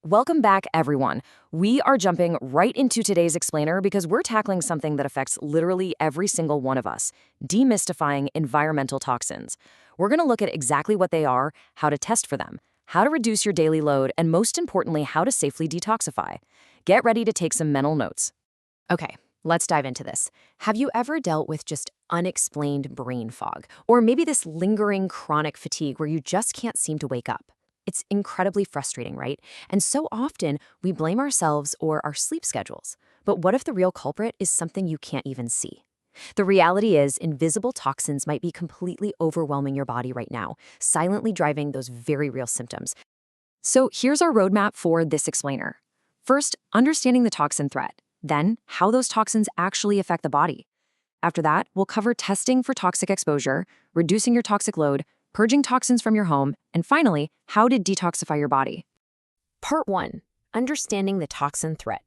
Welcome back, everyone. We are jumping right into today's explainer because we're tackling something that affects literally every single one of us, demystifying environmental toxins. We're going to look at exactly what they are, how to test for them, how to reduce your daily load, and most importantly, how to safely detoxify. Get ready to take some mental notes. Okay, let's dive into this. Have you ever dealt with just unexplained brain fog? Or maybe this lingering chronic fatigue where you just can't seem to wake up? It's incredibly frustrating, right? And so often we blame ourselves or our sleep schedules. But what if the real culprit is something you can't even see? The reality is, invisible toxins might be completely overwhelming your body right now, silently driving those very real symptoms. So here's our roadmap for this explainer. First, understanding the toxin threat. Then, how those toxins actually affect the body. After that, we'll cover testing for toxic exposure, reducing your toxic load, purging toxins from your home, and finally, how to detoxify your body. Part 1. Understanding the toxin threat.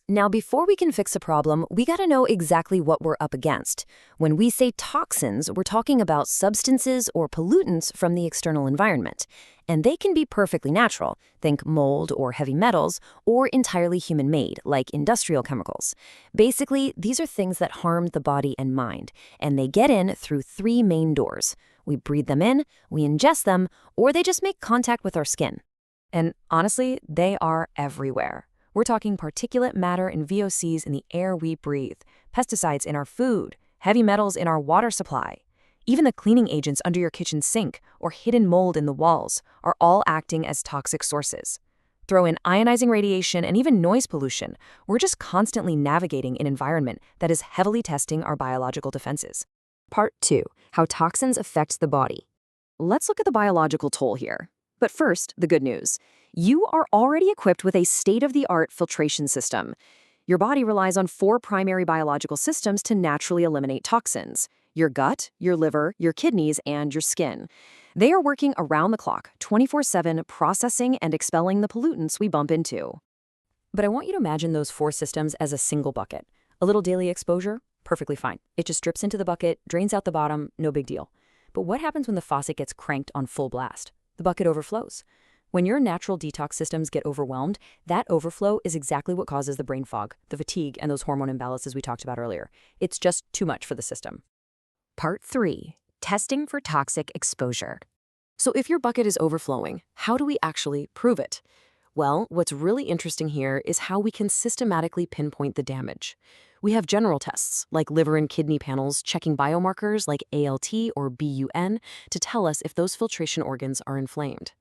Now, before we can fix a problem, we gotta know exactly what we're up against. When we say toxins, we're talking about substances or pollutants from the external environment. And they can be perfectly natural, think mold or heavy metals, or entirely human-made, like industrial chemicals. Basically, these are things that harm the body and mind, and they get in through 3 main doors. We breathe them in, we ingest them, or they just make contact with our skin. And honestly, they are everywhere. We're talking particulate matter and VOCs in the air we breathe, pesticides in our food, heavy metals in our water supply. Even the cleaning agents under your kitchen sink or hidden mold in the walls are all acting as toxic sources. Throw in ionizing radiation and even noise pollution. We're just constantly navigating an environment that is heavily testing our biological defenses. Part 2. How toxins affect the body. Let's look at the biological toll here. But first, the good news. You are already equipped with a state-of-the-art filtration system. Your body relies on 4 primary biological systems to naturally eliminate toxins: your gut, your liver, your kidneys, and your skin. They are working around the clock, 24/7, processing and expelling the pollutants we bump into. But I want you to imagine those 4 systems as a single bucket. A little daily exposure? Perfectly fine. It just drips into the bucket, drains out the bottom, no big deal. But what happens when the faucet gets cranked on full blast? The bucket overflows. When your natural detox systems get overwhelmed, that overflow is exactly what causes the brain fog, the fatigue, and those hormone imbalances we talked about earlier. It's just too much for the system. Part 3. Testing for toxic exposure. So if your bucket is overflowing, how do we actually prove it? Well, what's really interesting here is how we can systematically pinpoint the damage. We have general tests, like liver and kidney panels checking biomarkers like ALT or BUN to tell us if those filtration organs are inflamed.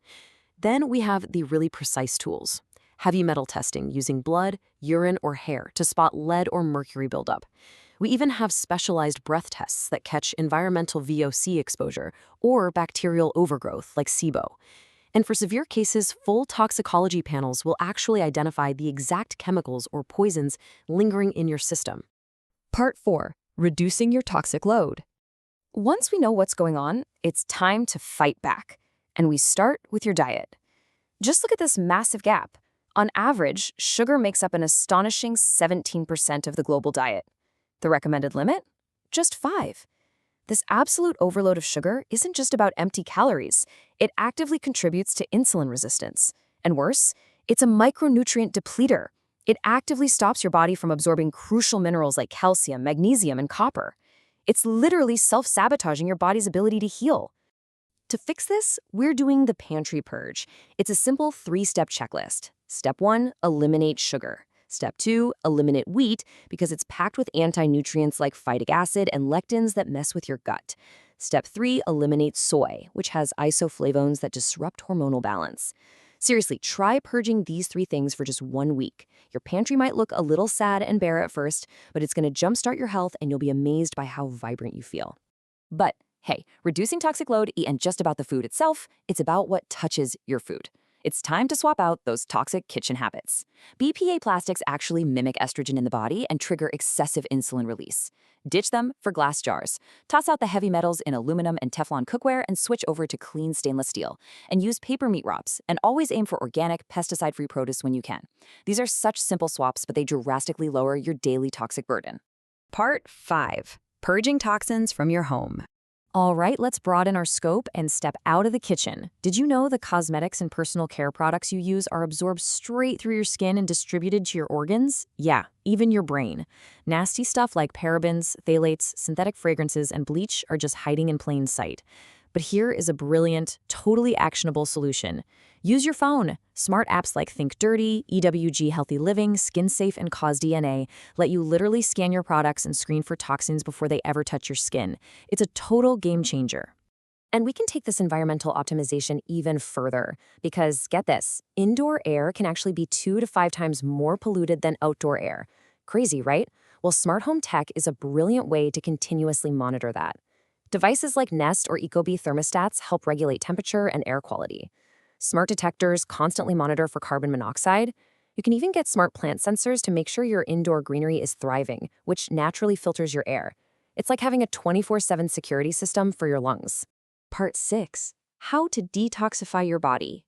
Then we have the really precise tools. Heavy metal testing using blood, urine, or hair to spot lead or mercury buildup. We even have specialized breath tests that catch environmental VOC exposure or bacterial overgrowth like SIBO. And for severe cases, full toxicology panels will actually identify the exact chemicals or poisons lingering in your system. Part 4. Reducing your toxic load. Once we know what's going on, it's time to fight back. And we start with your diet. Just look at this massive gap. On average, sugar makes up an astonishing 17% of the global diet. The recommended limit? Just 5. This absolute overload of sugar isn't just about empty calories. It actively contributes to insulin resistance. And worse, it's a micronutrient depleter. It actively stops your body from absorbing crucial minerals like calcium, magnesium, and copper. It's literally self-sabotaging your body's ability to heal. To fix this, we're doing the pantry purge. It's a simple 3-step checklist. Step 1, eliminate sugar. Step 2, eliminate wheat because it's packed with anti-nutrients like phytic acid and lectins that mess with your gut. Step 3, eliminate soy, which has isoflavones that disrupt hormonal balance. Seriously, try purging these 3 things for just 1 week. Your pantry might look a little sad and bare at first, but it's going to jumpstart your health and you'll be amazed by how vibrant you feel. But hey, reducing toxic load isn't just about the food itself, it's about what touches your food. It's time to swap out those toxic kitchen habits. BPA plastics actually mimic estrogen in the body and trigger excessive insulin release. Ditch them for glass jars. Toss out the heavy metals in aluminum and Teflon cookware and switch over to clean stainless steel. And use paper meat wraps, and always aim for organic, pesticide-free produce when you can. These are such simple swaps, but they drastically lower your daily toxic burden. Part 5. Purging toxins from your home. All right, let's broaden our scope and step out of the kitchen. Did you know the cosmetics and personal care products you use are absorbed straight through your skin and distributed to your organs? Yeah, even your brain. Nasty stuff like parabens, phthalates, synthetic fragrances, and bleach are just hiding in plain sight. But here is a brilliant, totally actionable solution. Use your phone. Smart apps like Think Dirty, EWG Healthy Living, Skin Safe, and Cause DNA let you literally scan your products and screen for toxins before they ever touch your skin. It's a total game changer. And we can take this environmental optimization even further because, get this, indoor air can actually be 2 to 5 times more polluted than outdoor air. Crazy, right? Well, smart home tech is a brilliant way to continuously monitor that. Devices like Nest or Ecobee thermostats help regulate temperature and air quality. Smart detectors constantly monitor for carbon monoxide. You can even get smart plant sensors to make sure your indoor greenery is thriving, which naturally filters your air. It's like having a 24/7 security system for your lungs. Part 6. How to detoxify your body.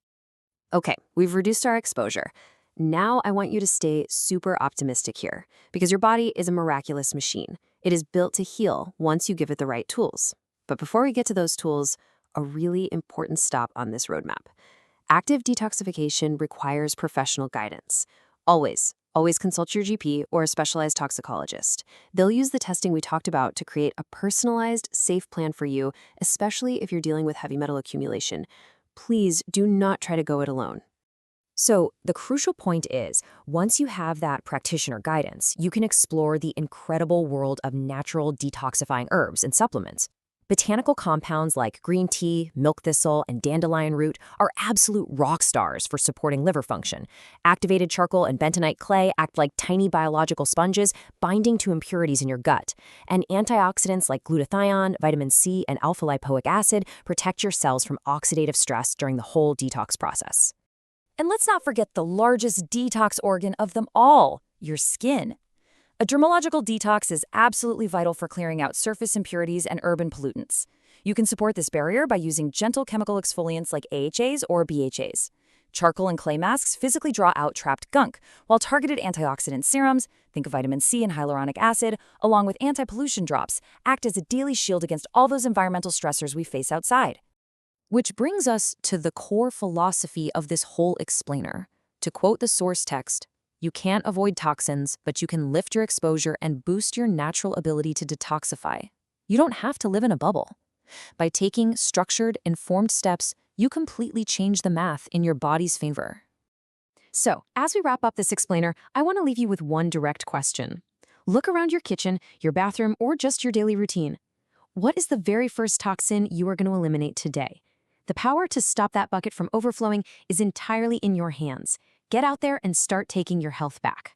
Okay, we've reduced our exposure. Now I want you to stay super optimistic here, because your body is a miraculous machine. It is built to heal once you give it the right tools. But before we get to those tools, a really important stop on this roadmap. Active detoxification requires professional guidance. Always consult your GP or a specialized toxicologist. They'll use the testing we talked about to create a personalized, safe plan for you, especially if you're dealing with heavy metal accumulation. Please do not try to go it alone. So the crucial point is, once you have that practitioner guidance, you can explore the incredible world of natural detoxifying herbs and supplements. Botanical compounds like green tea, milk thistle, and dandelion root are absolute rock stars for supporting liver function. Activated charcoal and bentonite clay act like tiny biological sponges, binding to impurities in your gut. And antioxidants like glutathione, vitamin C, and alpha-lipoic acid protect your cells from oxidative stress during the whole detox process. And let's not forget the largest detox organ of them all, your skin. A dermological detox is absolutely vital for clearing out surface impurities and urban pollutants. You can support this barrier by using gentle chemical exfoliants like AHAs or BHAs. Charcoal and clay masks physically draw out trapped gunk, while targeted antioxidant serums, think of vitamin C and hyaluronic acid, along with anti-pollution drops, act as a daily shield against all those environmental stressors we face outside. Which brings us to the core philosophy of this whole explainer. To quote the source text, "You can't avoid toxins, but you can lift your exposure and boost your natural ability to detoxify. You don't have to live in a bubble. By taking structured, informed steps, you completely change the math in your body's favor." So, as we wrap up this explainer, I want to leave you with one direct question. Look around your kitchen, your bathroom, or just your daily routine. What is the very first toxin you are going to eliminate today? The power to stop that bucket from overflowing is entirely in your hands. Get out there and start taking your health back.